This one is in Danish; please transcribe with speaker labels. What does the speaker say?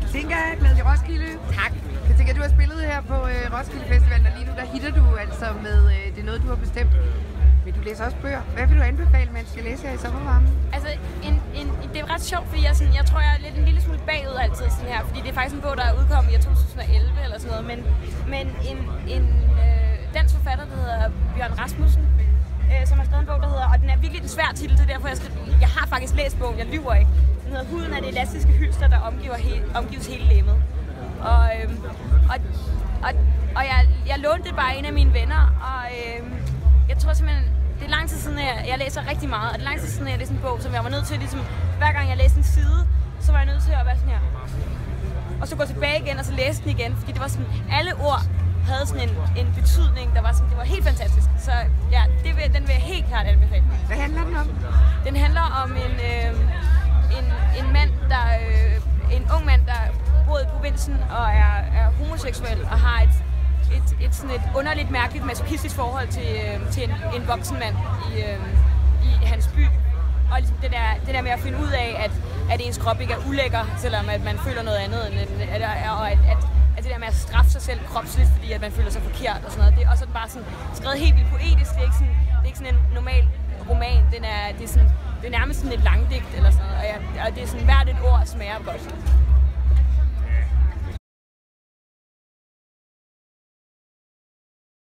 Speaker 1: Katinka, glæder til Roskilde.
Speaker 2: Tak.
Speaker 1: Katinka, du har spillet her på Roskilde Festivalen, og lige nu der hitter du altså med, det er noget du har bestemt. Men du læser også bøger. Hvad vil du anbefale, man skal læse her i sommervarmen?
Speaker 2: Altså, det er ret sjovt, fordi jeg tror, jeg er lidt en lille smule bagud altid sådan her, fordi det er faktisk en bog, der er udkommet i 2011 eller sådan noget, men en dansk forfatter, der hedder Bjørn Rasmussen, som har skrevet en bog, der hedder, og den er virkelig en svær titel, det er derfor jeg har faktisk læst bogen, jeg lyver ikke. Den hedder Huden af det elastiske hylster, der omgives hele lemmet. Og jeg lånte det bare en af mine venner, og jeg tror simpelthen, det er lang tid siden, jeg læser rigtig meget, og det er lang tid siden, jeg læste en bog, som jeg var nødt til, ligesom, hver gang jeg læste en side, så var jeg nødt til at være sådan her. Og så gå tilbage igen, og så læse den igen, fordi det var sådan, alle ord havde sådan en betydning, der var sådan, det var helt fantastisk. Så ja, den vil jeg helt klart anbefale.
Speaker 1: Hvad handler den om?
Speaker 2: Den handler om en mand, en ung mand, der bor i provinsen og er homoseksuel og har et underligt, mærkeligt, masochistisk forhold til en voksen mand i hans by. Og ligesom det der med at finde ud af, at ens krop ikke er ulækker, selvom at man føler noget andet, og at det der med at straffe sig selv kropsligt, fordi at man føler sig forkert og sådan noget. Det er også bare sådan skrevet helt vildt poetisk. Det er ikke sådan en normal roman. Det er nærmest sådan et langdigt eller sådan noget. Og det er sådan, hvert et ord smager godt.